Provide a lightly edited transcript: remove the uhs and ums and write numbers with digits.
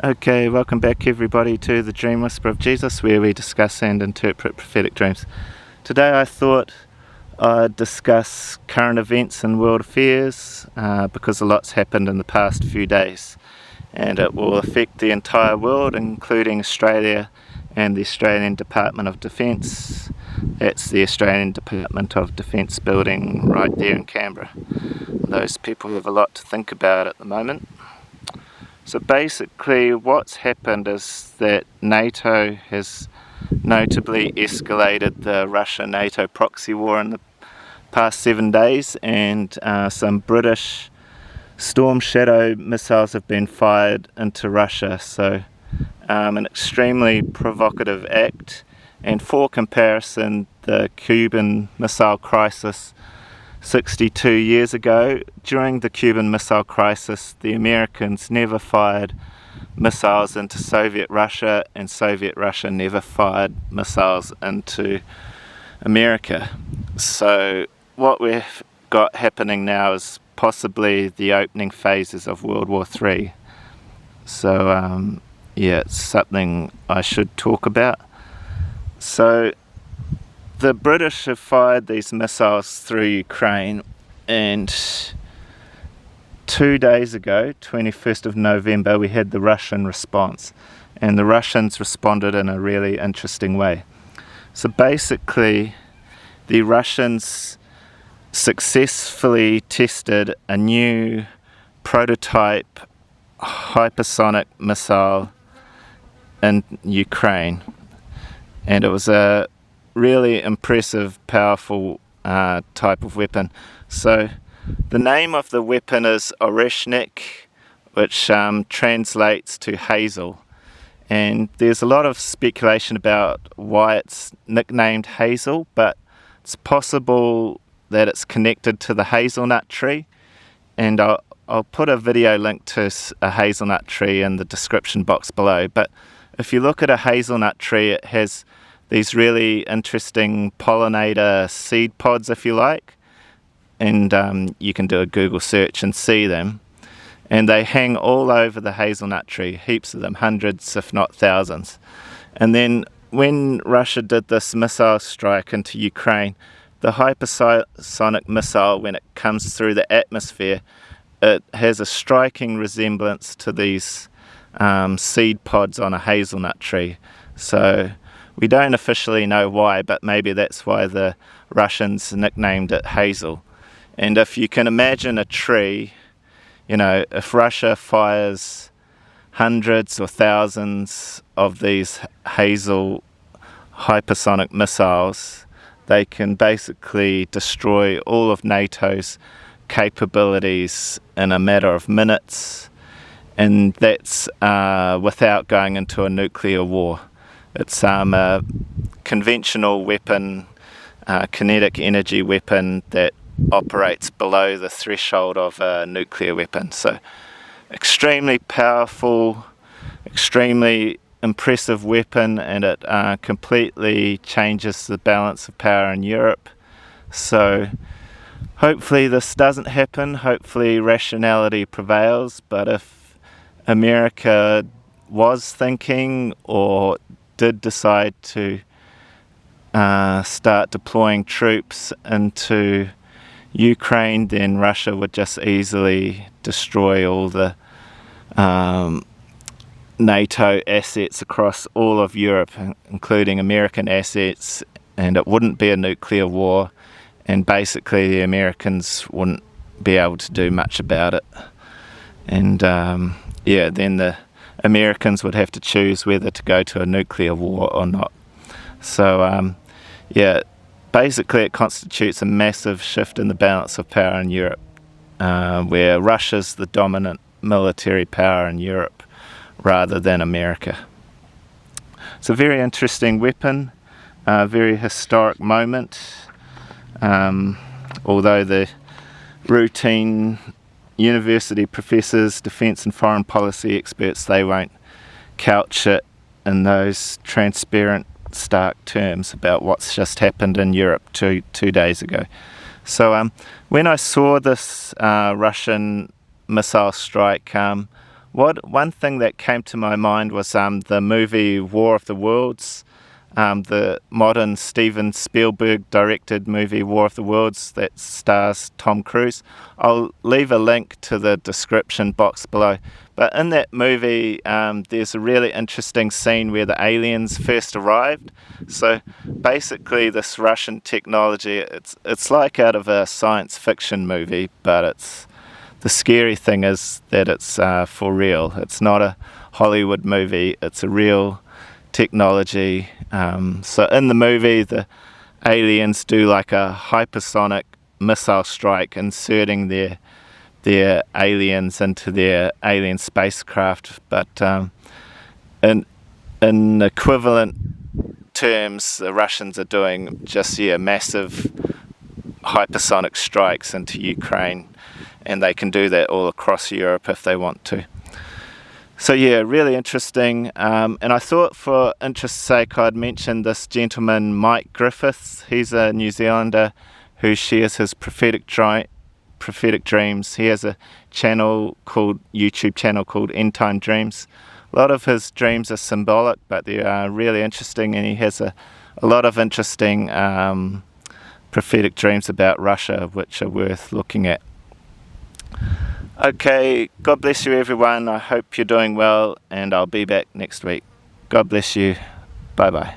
Okay, welcome back everybody to the Dream Whisper of Jesus, where we discuss and interpret prophetic dreams. Today I thought I'd discuss current events and world affairs because a lot's happened in the past few days, and it will affect the entire world, including Australia and the Australian Department of Defence. That's the Australian Department of Defence building right there in Canberra. Those people have a lot to think about at the moment. So basically what's happened is that NATO has notably escalated the Russia-NATO proxy war in the past 7 days, and some British Storm Shadow missiles have been fired into Russia. So an extremely provocative act, and for comparison, the Cuban Missile Crisis 62 years ago, during the Cuban Missile Crisis, the Americans never fired missiles into Soviet Russia, and Soviet Russia never fired missiles into America. So what we've got happening now is possibly the opening phases of World War III. So it's something I should talk about. So the British have fired these missiles through Ukraine, and 2 days ago, 21st of November, we had the Russian response, and the Russians responded in a really interesting way. So basically, the Russians successfully tested a new prototype hypersonic missile in Ukraine, and it was a really impressive, powerful type of weapon. So the name of the weapon is Oрешnik, which translates to hazel. And there's a lot of speculation about why it's nicknamed hazel, but it's possible that it's connected to the hazelnut tree. And I'll put a video link to a hazelnut tree in the description box below. But if you look at a hazelnut tree, it has these really interesting pollinator seed pods, if you like, and you can do a Google search and see them, and they hang all over the hazelnut tree, heaps of them, hundreds if not thousands. And then when Russia did this missile strike into Ukraine, the hypersonic missile, when it comes through the atmosphere, it has a striking resemblance to these seed pods on a hazelnut tree. So we don't officially know why, but maybe that's why the Russians nicknamed it hazel. And if you can imagine a tree, if Russia fires hundreds or thousands of these hazel hypersonic missiles, they can basically destroy all of NATO's capabilities in a matter of minutes, and that's without going into a nuclear war. It's a conventional weapon, kinetic energy weapon that operates below the threshold of a nuclear weapon. So extremely powerful, extremely impressive weapon, and it completely changes the balance of power in Europe. So hopefully this doesn't happen. Hopefully rationality prevails. But if America was thinking or did decide to start deploying troops into Ukraine, then Russia would just easily destroy all the NATO assets across all of Europe, including American assets, and it wouldn't be a nuclear war, and basically the Americans wouldn't be able to do much about it. And then the Americans would have to choose whether to go to a nuclear war or not. So basically it constitutes a massive shift in the balance of power in Europe, where Russia's the dominant military power in Europe rather than America. It's a very interesting weapon, a very historic moment, although the routine university professors, defence and foreign policy experts, they won't couch it in those transparent, stark terms about what's just happened in Europe two days ago. So when I saw this Russian missile strike, One thing that came to my mind was the movie War of the Worlds, the modern Steven Spielberg directed movie War of the Worlds that stars Tom Cruise. I'll leave a link to the description box below. But in that movie, there's a really interesting scene where the aliens first arrived. So basically this Russian technology, it's like out of a science fiction movie, but the scary thing is that it's for real. It's not a Hollywood movie, it's a real technology. So in the movie, the aliens do like a hypersonic missile strike, inserting their aliens into their alien spacecraft. But in equivalent terms, the Russians are doing just massive hypersonic strikes into Ukraine, and they can do that all across Europe if they want to. So really interesting, and I thought for interest's sake I'd mention this gentleman Mike Griffiths. He's a New Zealander who shares his prophetic dreams. He has a YouTube channel called End Time Dreams. A lot of his dreams are symbolic, but they are really interesting, and he has a lot of interesting prophetic dreams about Russia which are worth looking at. Okay, God bless you everyone. I hope you're doing well, and I'll be back next week. God bless you. Bye bye.